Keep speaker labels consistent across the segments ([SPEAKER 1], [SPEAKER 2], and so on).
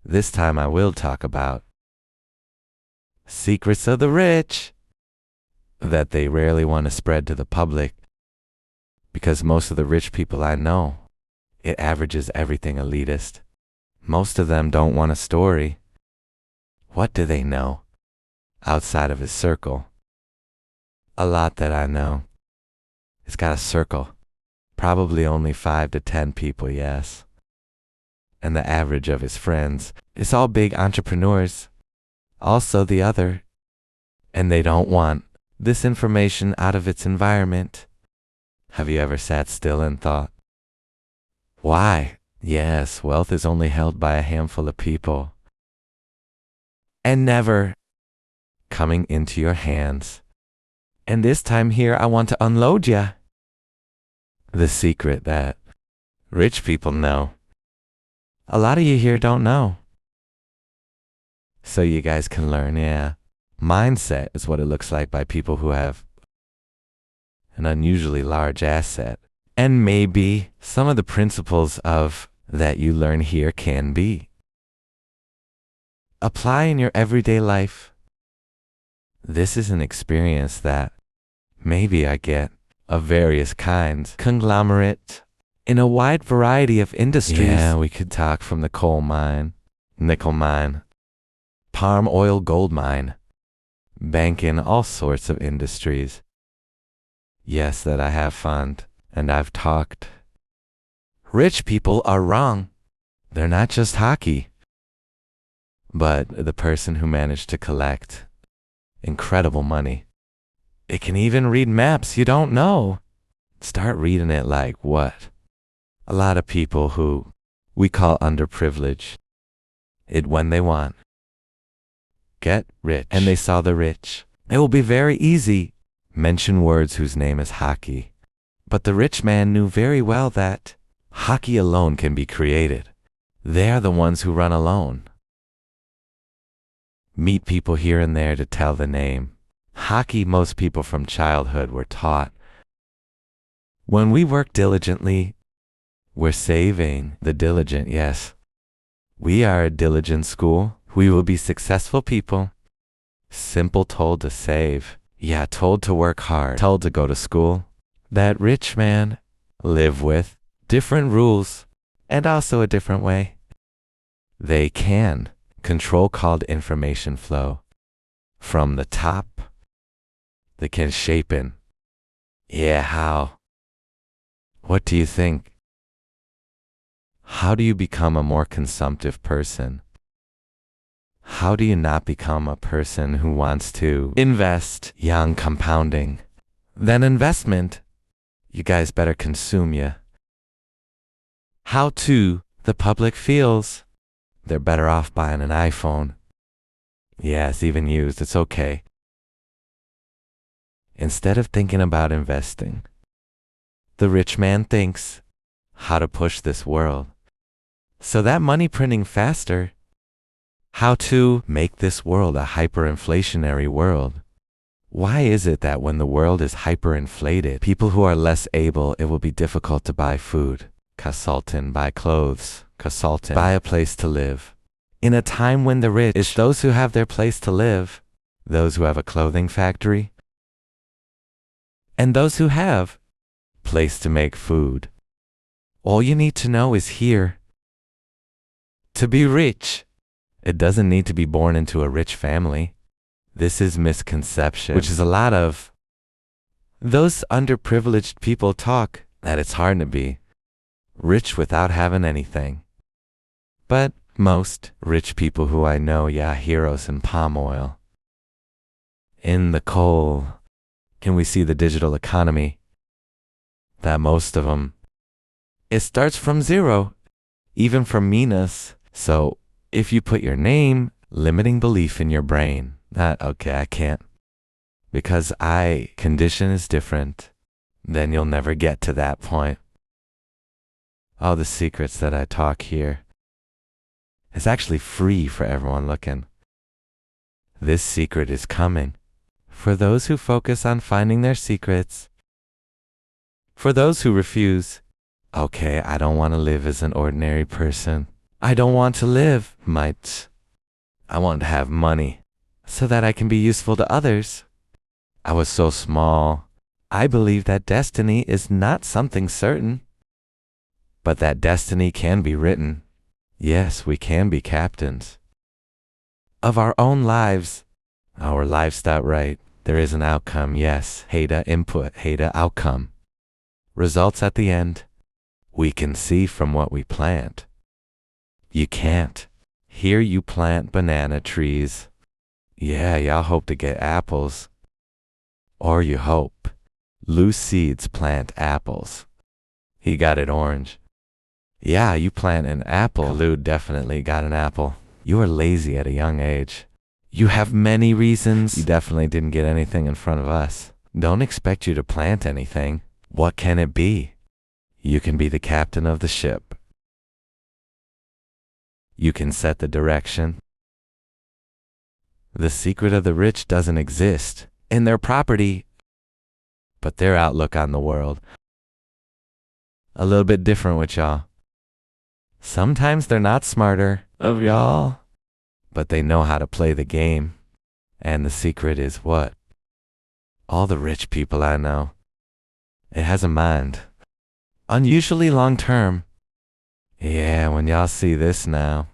[SPEAKER 1] This time I will talk about secrets of the rich that they rarely want to spread to the public, because most of the rich people I know, it averages everything elitist. Most of them don't want a story. What do they know outside of his circle? A lot that I know. It's got a circle. Probably only 5 to 10 people, yes. And the average of his friends is all big entrepreneurs. Also the other. And they don't want this information out of its environment. Have you ever sat still and thought, why? Yes, wealth is only held by a handful of people. And never coming into your hands. And this time here I want to unload ya. The secret that rich people know. A lot of you here don't know. So you guys can learn, yeah. Mindset is what it looks like by people who have an unusually large asset. And maybe some of the principles of that you learn here can be apply in your everyday life. This is an experience that maybe I get of various kinds, conglomerate, in a wide variety of industries. Yeah, we could talk from the coal mine, nickel mine, palm oil gold mine, banking, all sorts of industries. Yes, that I have fun, and I've talked. Rich people are wrong. They're not just hockey. But the person who managed to collect incredible money. It can even read maps you don't know. Start reading it like what? A lot of people who we call underprivileged. It when they want. Get rich. And they saw the rich. It will be very easy. Mention words whose name is hockey. But the rich man knew very well that hockey alone can be created. They are the ones who run alone. Meet people here and there to tell the name. Hockey, most people from childhood were taught. When we work diligently, we're saving the diligent, yes. We are a diligent school. We will be successful people. Simple, told to save. Yeah, told to work hard. Told to go to school. That rich man live with different rules and also a different way. They can control called information flow from the top. They can shape in. Yeah, how? What do you think? How do you become a more consumptive person? How do you not become a person who wants to invest young compounding? Then investment, you guys better consume ya. How to the public feels they're better off buying an iPhone. Yes, even used, it's okay. Instead of thinking about investing, the rich man thinks how to push this world. So that money printing faster. How to make this world a hyperinflationary world. Why is it that when the world is hyperinflated, people who are less able, it will be difficult to buy food, consultant, buy clothes, consultant, buy a place to live. In a time when the rich is those who have their place to live, those who have a clothing factory, and those who have place to make food. All you need to know is here. To be rich, it doesn't need to be born into a rich family. This is misconception, which is a lot of those underprivileged people talk that it's hard to be rich without having anything. But most rich people who I know, yeah, heroes in palm oil, in the coal, can we see the digital economy? That most of them, it starts from zero, even from Minas. So if you put your name, limiting belief in your brain, that, okay, I can't, because condition is different, then you'll never get to that point. All the secrets that I talk here is actually free for everyone looking. This secret is coming for those who focus on finding their secrets. For those who refuse, okay, I don't want to live as an ordinary person. I don't want to live, might. I want to have money so that I can be useful to others. I was so small. I believe that destiny is not something certain, but that destiny can be written. Yes, we can be captains of our own lives. Our lifestyle, right? There is an outcome, yes. Hada input, Hada outcome. Results at the end. We can see from what we plant. You can't. Here you plant banana trees. Yeah, y'all hope to get apples. Or you hope. Loose seeds plant apples. He got it orange. Yeah, you plant an apple. Khalud definitely got an apple. You are lazy at a young age. You have many reasons. You definitely didn't get anything in front of us. Don't expect you to plant anything. What can it be? You can be the captain of the ship. You can set the direction. The secret of the rich doesn't exist in their property, but their outlook on the world. A little bit different with y'all. Sometimes they're not smarter of y'all, but they know how to play the game. And the secret is what? All the rich people I know, it has a mind. Unusually long term. Yeah, when y'all see this now.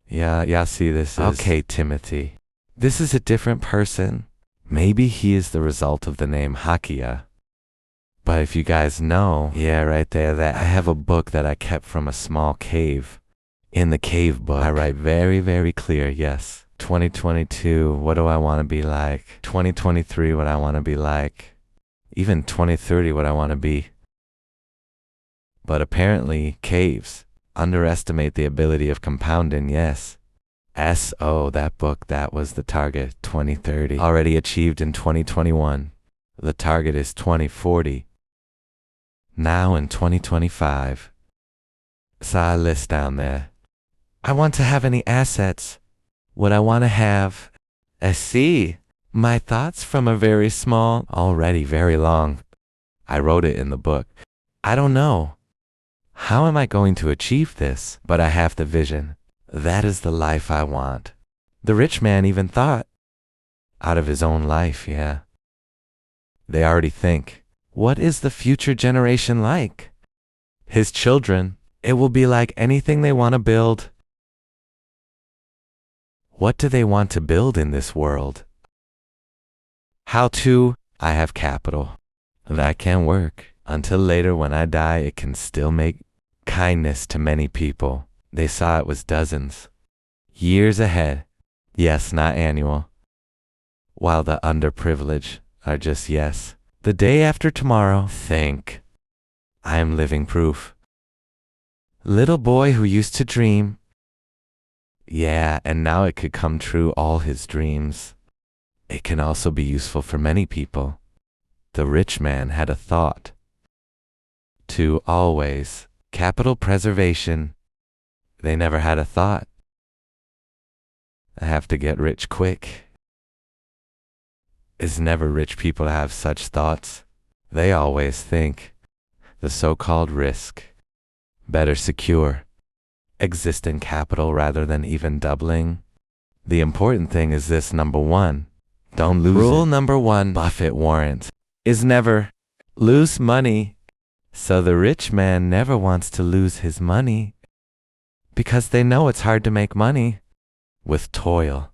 [SPEAKER 1] Yeah, y'all see this. Okay, Timothy. This is a different person. Maybe he is the result of the name Hakia. But if you guys know, yeah, right there, that I have a book that I kept from a small cave. In the cave book, I write very, very clear, yes. 2022, what do I want to be like? 2023, what I want to be like. Even 2030, what I want to be. But apparently, caves underestimate the ability of compounding, yes. S.O., that book, that was the target, 2030. Already achieved in 2021. The target is 2040. Now in 2025. Saw a list down there. I want to have any assets. What I want to have. I see. My thoughts from a very small, already very long. I wrote it in the book. I don't know. How am I going to achieve this? But I have the vision. That is the life I want. The rich man even thought. Out of his own life, yeah. They already think. What is the future generation like? His children. It will be like anything they want to build. What do they want to build in this world? How to? I have capital. That can work. Until later when I die, it can still make kindness to many people. They saw it was dozens. Years ahead. Yes, not annual. While the underprivileged are just yes. The day after tomorrow, think. I am living proof. Little boy who used to dream. Yeah, and now it could come true, all his dreams. It can also be useful for many people. The rich man had a thought. To always, capital preservation. They never had a thought. I have to get rich quick. It's never rich people have such thoughts. They always think. The so-called risk. Better secure. Exist in capital rather than even doubling. The important thing is this, number one. Don't lose Rule number one, Buffett warrant, is never lose money. So the rich man never wants to lose his money. Because they know it's hard to make money. With toil.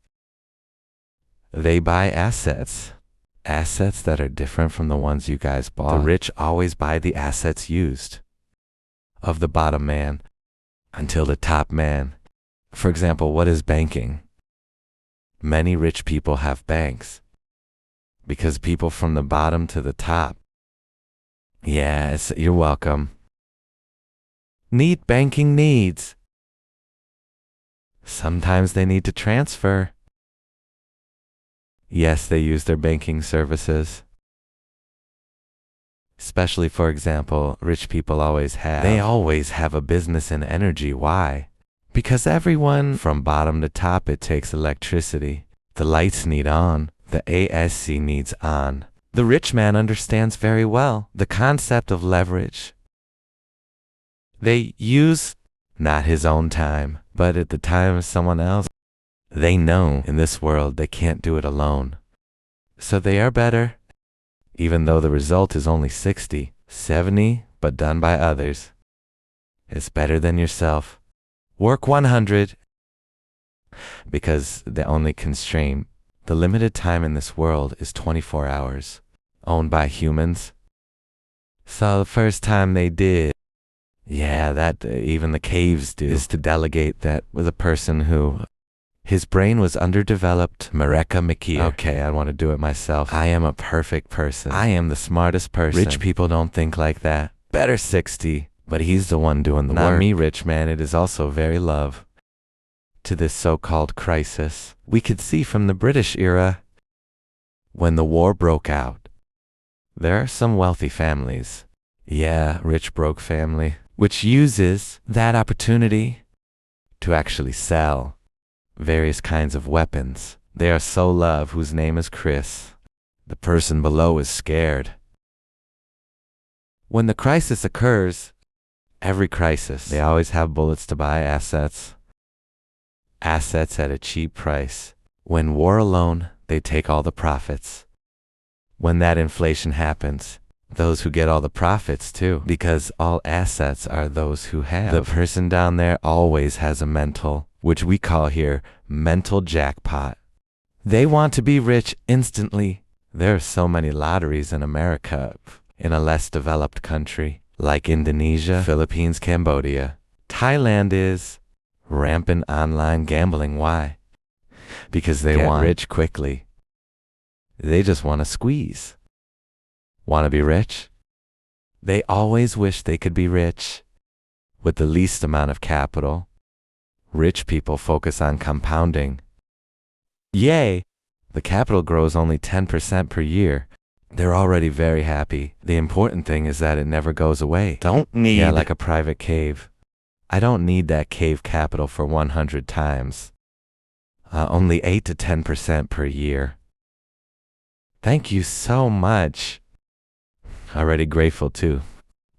[SPEAKER 1] They buy assets. Assets that are different from the ones you guys bought. The rich always buy the assets used. Of the bottom man. Until the top man. For example, what is banking? Many rich people have banks. Because people from the bottom to the top. Yes, you're welcome. Need banking needs. Sometimes they need to transfer. Yes, they use their banking services. Especially, for example, rich people always have. They always have a business in energy. Why? Because everyone from bottom to top, it takes electricity. The lights need on. The AC needs on. The rich man understands very well the concept of leverage. They use Not his own time, but at the time of someone else. They know in this world they can't do it alone. So they are better, even though the result is only 60, 70, but done by others. It's better than yourself. Work 100, because the only constraint, the limited time in this world is 24 hours, owned by humans. So the first time they did, yeah, that even the caves do, is to delegate that with a person who, his brain was underdeveloped. Mareka Makir. Okay, I want to do it myself. I am a perfect person. I am the smartest person. Rich people don't think like that. Better 60, but he's the one doing the work. Not me, rich man. It is also very love to this so-called crisis. We could see from the British era, when the war broke out, there are some wealthy families, yeah, rich broke family, which uses that opportunity to actually sell various kinds of weapons. They are so loved, whose name is Chris. The person below is scared. When the crisis occurs, every crisis, they always have bullets to buy assets at a cheap price. When war alone, they take all the profits. When that inflation happens, those who get all the profits too, because all assets are those who have. The person down there always has a mental, which we call here mental jackpot. They want to be rich instantly. There are so many lotteries in America. In a less developed country like Indonesia, Philippines, Cambodia, Thailand is rampant online gambling. Why? Because they want rich quickly. They just want to squeeze. Want to be rich? They always wish they could be rich with the least amount of capital. Rich people focus on compounding. Yay! The capital grows only 10% per year. They're already very happy. The important thing is that it never goes away. Don't need. Yeah, like a private cave. I don't need that cave capital for 100 times. Only 8 to 10% per year. Thank you so much. Already grateful too.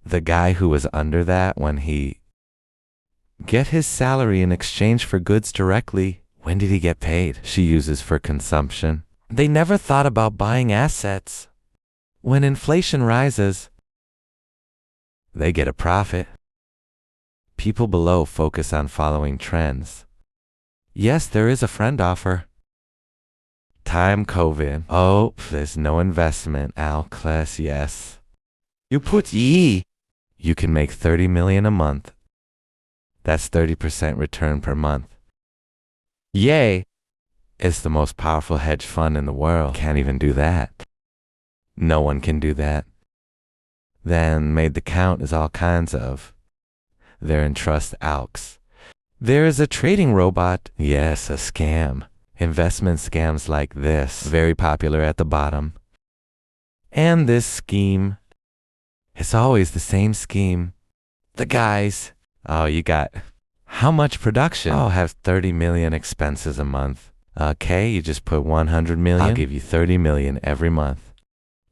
[SPEAKER 1] The guy who was under that when he get his salary in exchange for goods directly. When did he get paid? She uses for consumption. They never thought about buying assets. When inflation rises, they get a profit. People below focus on following trends. Yes, there is a friend offer. Time COVID. Oh, there's no investment. Al class, yes. You put E. You can make 30 million a month. That's 30% return per month. Yay! It's the most powerful hedge fund in the world. Can't even do that. No one can do that. Then made the count is all kinds of. They're in trust alks. There is a trading robot. Yes, a scam. Investment scams like this. Very popular at the bottom. And this scheme. It's always the same scheme. The guys. Oh, you got. How much production? Oh, have 30 million expenses a month. Okay, you just put 100 million. I'll give you 30 million every month.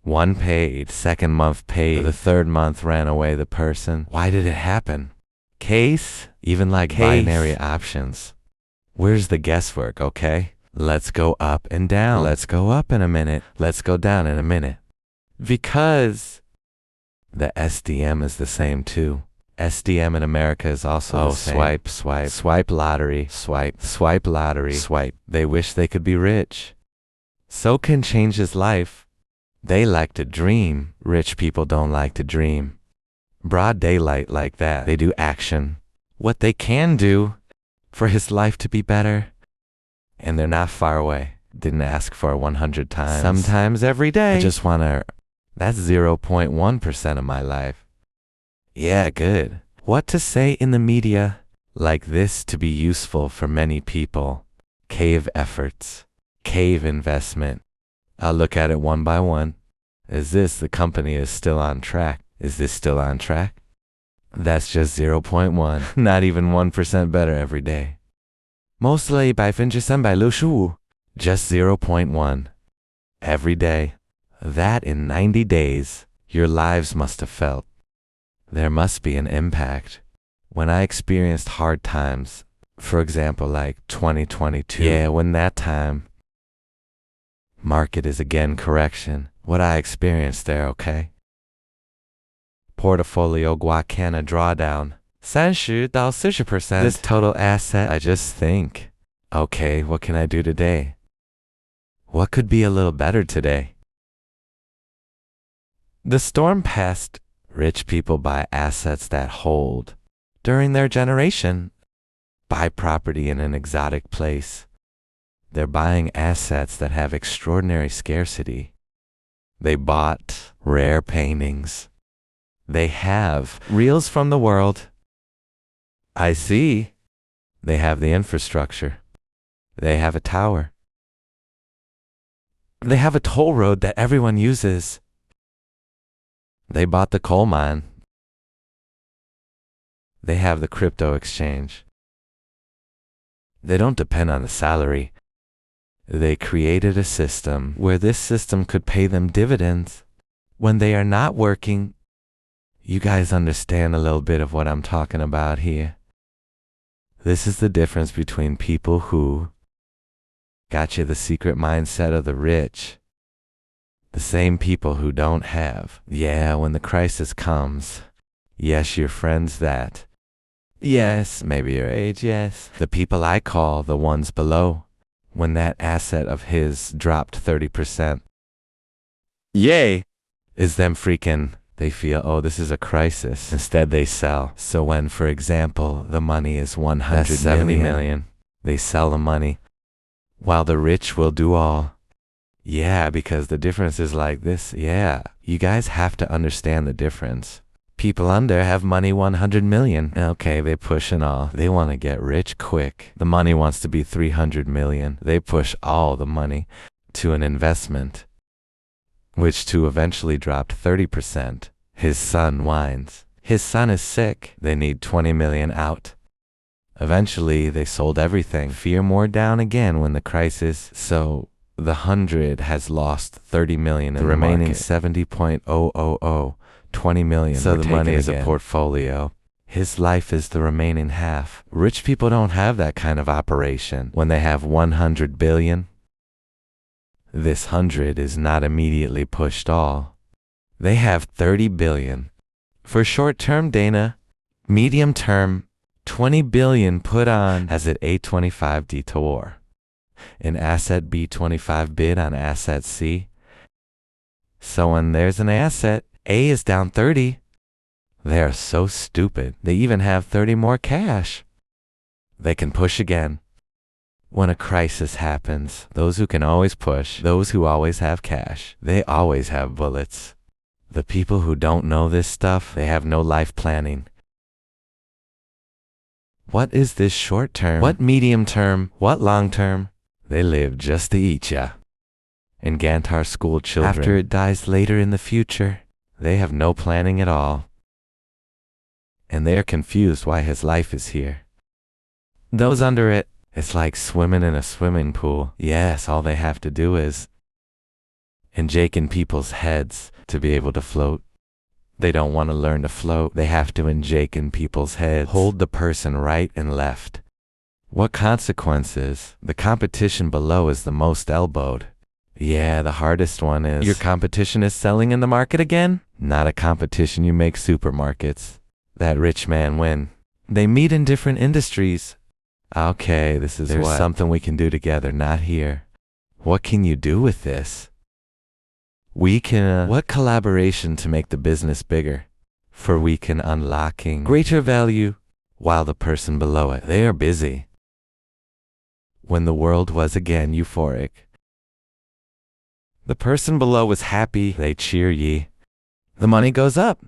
[SPEAKER 1] One paid, second month paid, the third month ran away the person. Why did it happen? Case, even like binary options. Where's the guesswork, okay? Let's go up and down. Let's go up in a minute. Let's go down in a minute. Because the SDM is the same too. SDM in America is also the same. Swipe, swipe, swipe lottery, swipe, swipe lottery, swipe. They wish they could be rich. So can change his life. They like to dream. Rich people don't like to dream. Broad daylight like that. They do action. What they can do for his life to be better. And they're not far away. Didn't ask for 100 times. Sometimes every day. I just want to. That's 0.1% of my life. Yeah, good. What to say in the media like this to be useful for many people. Cave efforts. Cave investment. I'll look at it one by one. Is this the company is still on track? Is this still on track? That's just 0.1. Not even 1% better every day. Mostly by 365. Just 0.1. Every day. That in 90 days, your lives must have felt. There must be an impact. When I experienced hard times, for example, like 2022, yeah, when that time, market is again correction, what I experienced there, okay? Portfolio Guacana drawdown, 30到40%. This total asset, I just think, okay, what can I do today? What could be a little better today? The storm passed. Rich people buy assets that hold. During their generation, buy property in an exotic place. They're buying assets that have extraordinary scarcity. They bought rare paintings. They have reels from the world. I see. They have the infrastructure. They have a tower. They have a toll road that everyone uses. They bought the coal mine. They have the crypto exchange. They don't depend on the salary. They created a system where this system could pay them dividends when they are not working. You guys understand a little bit of what I'm talking about here. This is the difference between people who got you the secret mindset of the rich. The same people who don't have. Yeah, when the crisis comes. Yes, your friends that. Yes, maybe your age, yes. The people I call the ones below. When that asset of his dropped 30%. Yay! Is them freaking. They feel, oh, this is a crisis. Instead, they sell. So when, for example, the money is 170 million, they sell the money, while the rich will do all. Yeah, because the difference is like this. Yeah, you guys have to understand the difference. People under have money 100 million. Okay, they push and all. They want to get rich quick. The money wants to be 300 million. They push all the money to an investment, which to eventually dropped 30%. His son whines. His son is sick. They need 20 million out. Eventually, they sold everything. Fear more down again when the crisis. So the 100 has lost 30 million in the remaining 70.000, 20 million. So the money is a portfolio. His life is the remaining half. Rich people don't have that kind of operation. When they have 100 billion, this 100 is not immediately pushed all. They have 30 billion. For short term, Dana, medium term, 20 billion put on as at A25 detour. In asset B25 bid on asset C. So when there's an asset, A is down 30. They are so stupid. They even have 30 more cash. They can push again. When a crisis happens, those who can always push, those who always have cash, they always have bullets. The people who don't know this stuff, they have no life planning. What is this short term? What medium term? What long term? They live just to eat ya. In Gantar school children, after it dies later in the future, they have no planning at all. And they are confused why his life is here. Those under it, it's like swimming in a swimming pool. Yes, all they have to do is inject in people's heads to be able to float. They don't want to learn to float. They have to inject in people's heads. Hold the person right and left. What consequences? The competition below is the most elbowed. Yeah, the hardest one is your competition is selling in the market again? Not a competition you make supermarkets. That rich man win. They meet in different industries. Okay, there's something we can do together, not here. What can you do with this? We can, what collaboration to make the business bigger? For we can unlocking greater value, while the person below it, they are busy. When the world was again euphoric, the person below was happy, they cheer ye. The money goes up.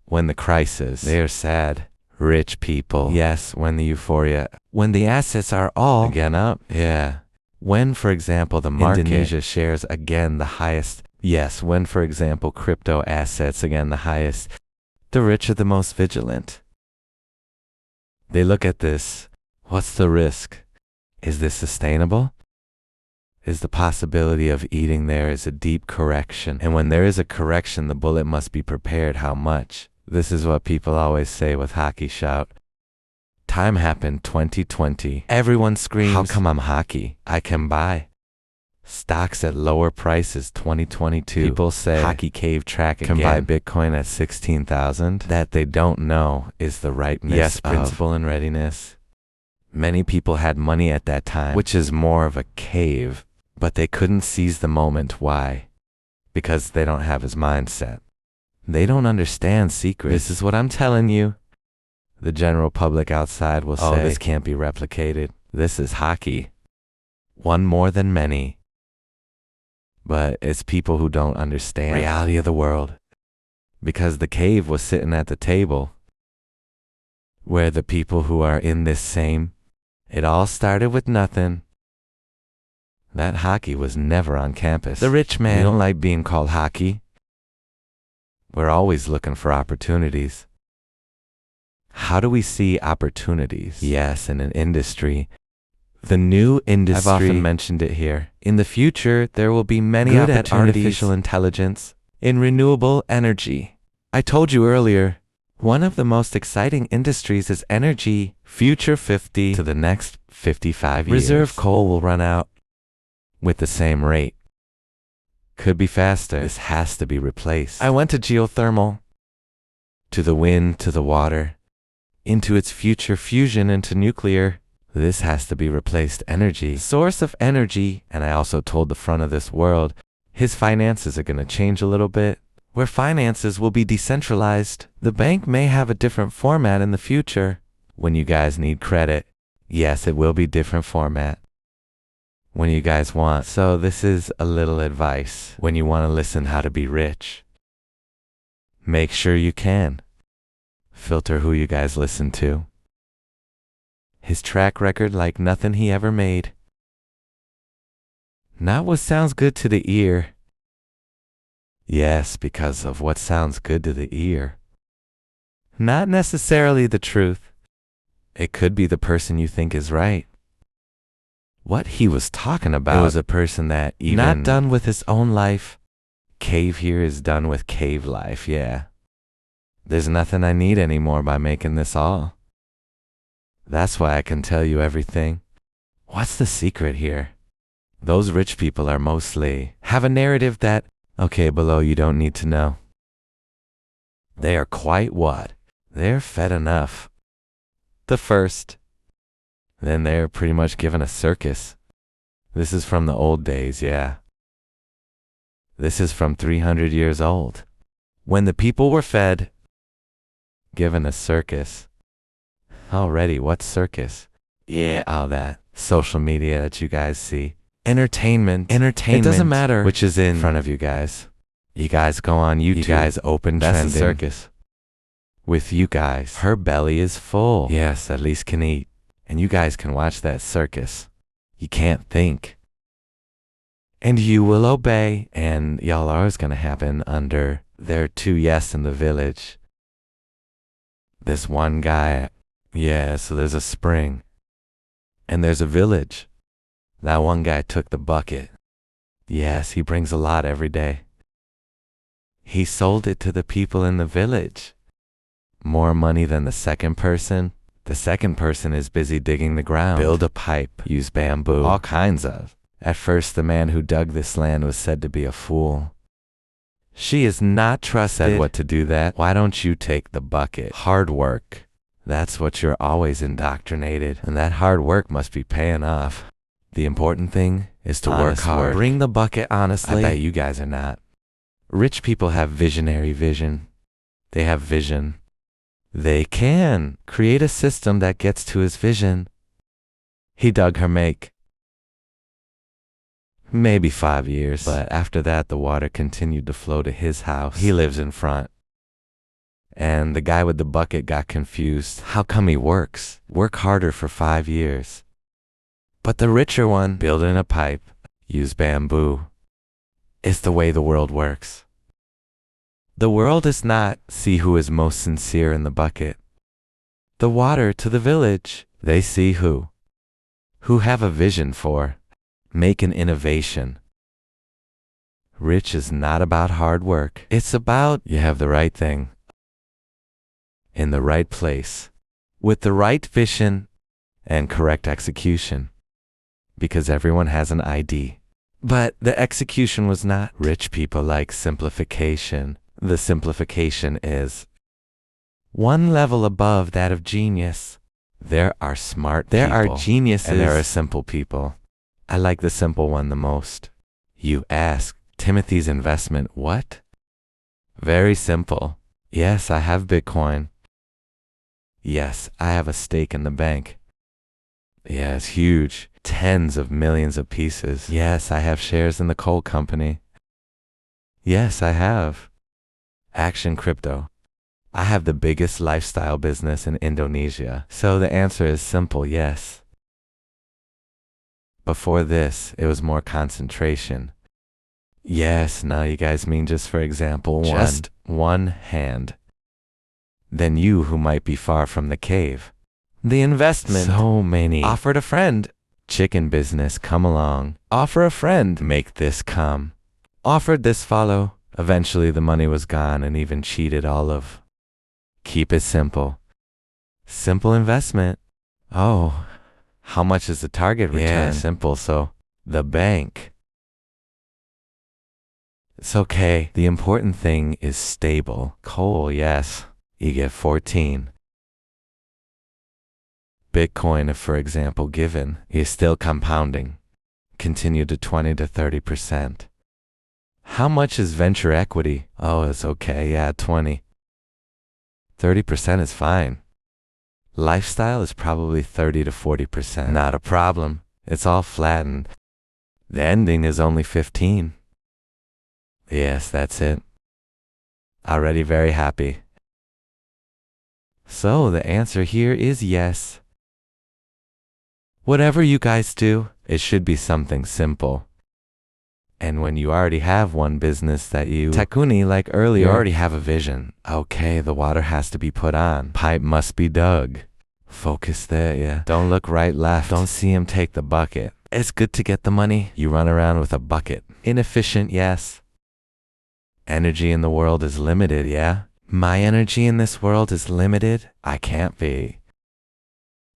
[SPEAKER 1] When the crisis, they are sad. Rich people, yes, when the euphoria, when the assets are all again up, yeah. When, for example, the market, Indonesia shares again the highest, yes, when, for example, crypto assets again the highest, the rich are the most vigilant. They look at this. What's the risk? Is this sustainable? Is the possibility of eating there is a deep correction? And when there is a correction, the bullet must be prepared. How much? This is what people always say with hockey shout. time happened 2020. Everyone screams, how come I'm hockey? I can buy stocks at lower prices 2022. People say hockey cave track can buy Bitcoin at 16,000. That they don't know is the rightness principle and readiness. Many people had money at that time, which is more of a cave, but they couldn't seize the moment. Why? Because they don't have his mindset. They don't understand secrets. This is what I'm telling you. The general public outside will say, this can't be replicated. This is hockey. One more than many. But it's people who don't understand reality of the world. Because the cave was sitting at the table where the people who are in this same, it all started with nothing. That hockey was never on campus. The rich man, we don't like being called hockey. We're always looking for opportunities. How do we see opportunities? Yes, in an industry. The new industry, I've often mentioned it here. In the future, there will be many opportunities at artificial intelligence, in renewable energy. I told you earlier, one of the most exciting industries is energy. Future 50 to the next 55 years. Reserve coal will run out with the same rate. Could be faster. This has to be replaced. I went to geothermal, to the wind, to the water, into its future fusion into nuclear. This has to be replaced energy. Source of energy. And I also told the front of this world, his finances are going to change a little bit, where finances will be decentralized. The bank may have a different format in the future. When you guys need credit, yes, it will be different format. When you guys want. So this is a little advice. When you want to listen how to be rich, make sure you can filter who you guys listen to. His track record like nothing he ever made. Not what sounds good to the ear. Yes, because of what sounds good to the ear. Not necessarily the truth. It could be the person you think is right. What he was talking about, it was a person that even not done with his own life. Cave here is done with cave life, yeah. There's nothing I need anymore by making this all. That's why I can tell you everything. What's the secret here? Those rich people are mostly have a narrative that, okay, below you don't need to know. They are quite what? They're fed enough. The first. Then they're pretty much given a circus. This is from the old days, yeah. This is from 300 years old. When the people were fed, given a circus. Already, what circus? Yeah, all that social media that you guys see. Entertainment. It doesn't matter which is in front of you guys. You guys go on YouTube. You guys open trending. That's a circus. With you guys. Her belly is full. Yes, at least can eat. And you guys can watch that circus. You can't think. And you will obey. And y'all are always gonna happen under there two yes in the village. This one guy. Yeah, so there's a spring. And there's a village. That one guy took the bucket. Yes, he brings a lot every day. He sold it to the people in the village. More money than the second person. The second person is busy digging the ground. Build a pipe. Use bamboo. All kinds of. At first, the man who dug this land was said to be a fool. She is not trusted. Said what to do that. Why don't you take the bucket? Hard work. That's what you're always indoctrinated. And that hard work must be paying off. The important thing is to work hard. Bring the bucket honestly. I bet you guys are not. Rich people have visionary vision. They have vision. They can create a system that gets to his vision. He dug her make. Maybe 5 years. But after that, the water continued to flow to his house. He lives in front. And the guy with the bucket got confused. How come he works? Work harder for 5 years. But the richer one, building a pipe, use bamboo. It's the way the world works. The world is not see who is most sincere in the bucket. The water to the village, they see who have a vision for, make an innovation. Rich is not about hard work. It's about you have the right thing in the right place with the right vision and correct execution, because everyone has an ID. But the execution was not. Rich people like simplification. The simplification is one level above that of genius. There are smart people. There are geniuses. And there are simple people. I like the simple one the most. You ask, Timothy's investment, what? Very simple. Yes, I have Bitcoin. Yes, I have a stake in the bank. Yes, huge. Tens of millions of pieces. Yes, I have shares in the coal company. Yes, I have. Action Crypto. I have the biggest lifestyle business in Indonesia. So the answer is simple, yes. Before this, it was more concentration. Yes, now you guys mean just for example, just one hand. Then you who might be far from the cave. The investment. So many. Offered a friend. Chicken business, come along. Offer a friend. Make this come. Offered this follow. Eventually the money was gone and even cheated all of. Keep it simple. Simple investment. Oh, how much is the target return? Yeah, simple, so the bank. It's okay. The important thing is stable. Coal, yes. You get 14. Bitcoin, if for example given, is still compounding. Continue to 20 to 30%. How much is venture equity? Oh, it's okay, yeah, 20. 30% is fine. Lifestyle is probably 30 to 40%. Not a problem. It's all flattened. The ending is only 15. Yes, that's it. Already very happy. So the answer here is yes. Whatever you guys do, it should be something simple. And when you already have one business that you Takuni like earlier, you already have a vision. Okay, the water has to be put on. Pipe must be dug. Focus there, yeah. Don't look right, left. Don't see him take the bucket. It's good to get the money. You run around with a bucket. Inefficient, yes. Energy in the world is limited, yeah. My energy in this world is limited. I can't be.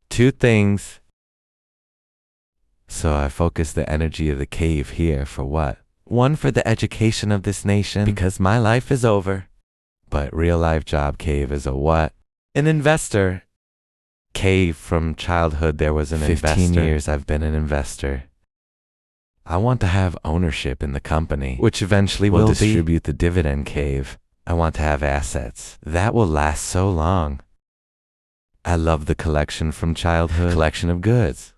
[SPEAKER 1] Two things. So I focus the energy of the cave here for what? One, for the education of this nation, because my life is over. But real life job cave is a what? An investor. Cave, from childhood there was an investor. 15 years I've been an investor. I want to have ownership in the company, which eventually will distribute the dividend cave. I want to have assets. That will last so long. I love the collection from childhood. Collection of goods.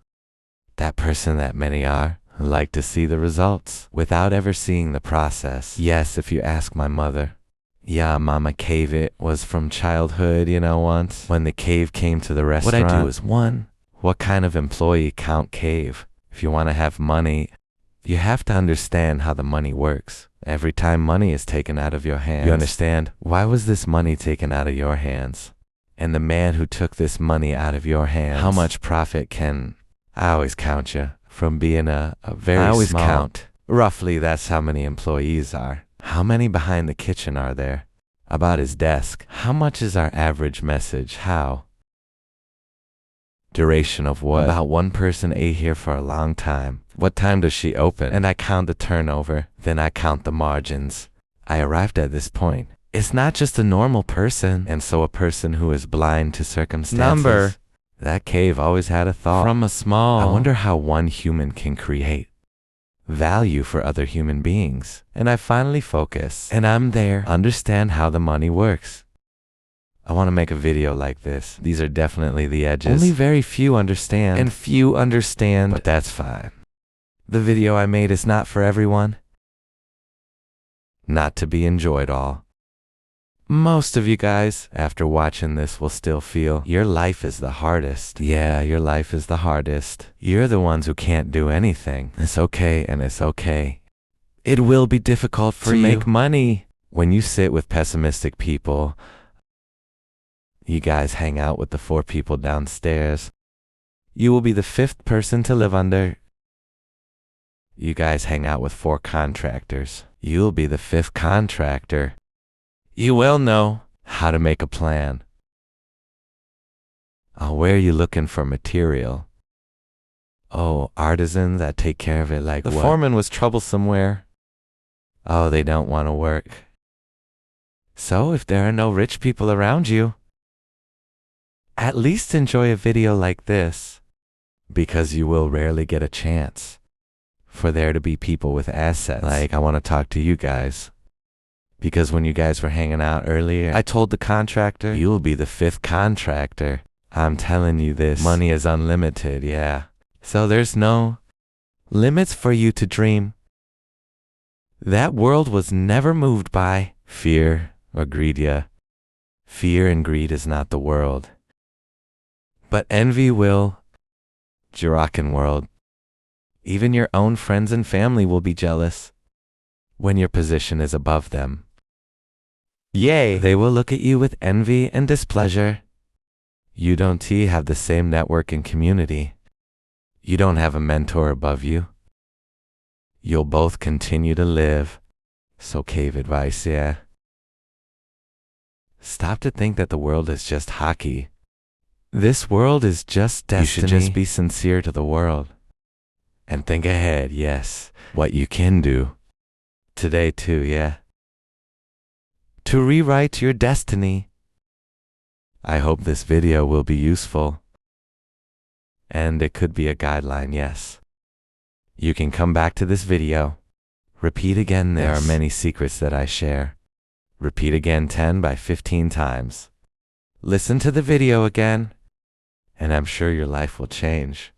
[SPEAKER 1] That person that many are, who like to see the results without ever seeing the process. Yes, if you ask my mother. Yeah, mama, cave it was from childhood, you know, once. When the cave came to the restaurant. What I do is one, what kind of employee count cave? If you want to have money, you have to understand how the money works. Every time money is taken out of your hands, you understand, why was this money taken out of your hands? And the man who took this money out of your hands, how much profit can... I always count you from being a very small. I always count. Roughly, that's how many employees are. How many behind the kitchen are there? About his desk. How much is our average message? How? Duration of what? About one person ate here for a long time. What time does she open? And I count the turnover. Then I count the margins. I arrived at this point. It's not just a normal person, and so a person who is blind to circumstances. Number. That cave always had a thought. From a small. I wonder how one human can create value for other human beings. And I finally focus. And I'm there. Understand how the money works. I want to make a video like this. These are definitely the edges. Only very few understand. And few understand. But that's fine. The video I made is not for everyone. Not to be enjoyed all. Most of you guys, after watching this, will still feel your life is the hardest. Yeah, your life is the hardest. You're the ones who can't do anything. It's okay, and it's okay. It will be difficult for you to make money. When you sit with pessimistic people, you guys hang out with the 4 people downstairs. You will be the 5th person to live under. You guys hang out with 4 contractors. You'll be the 5th contractor. You will know how to make a plan. Oh, where are you looking for material? Oh, artisans that take care of it like the foreman was troublesome where? Oh, they don't want to work. So if there are no rich people around you, at least enjoy a video like this, because you will rarely get a chance for there to be people with assets. Like, I want to talk to you guys. Because when you guys were hanging out earlier, I told the contractor, you'll be the 5th contractor. I'm telling you this, money is unlimited, yeah. So there's no limits for you to dream. That world was never moved by fear or greed, yeah. Fear and greed is not the world. But envy will. Jirakin world. Even your own friends and family will be jealous when your position is above them. Yea, they will look at you with envy and displeasure. You don't have the same network and community. You don't have a mentor above you. You'll both continue to live. So cave advice, yeah. Stop to think that the world is just hockey. This world is just destiny. You should just be sincere to the world. And think ahead, yes, what you can do. Today too, yeah. To rewrite your destiny. I hope this video will be useful. And it could be a guideline, yes. You can come back to this video. Repeat again this. There are many secrets that I share. Repeat again 10 by 15 times. Listen to the video again, and I'm sure your life will change.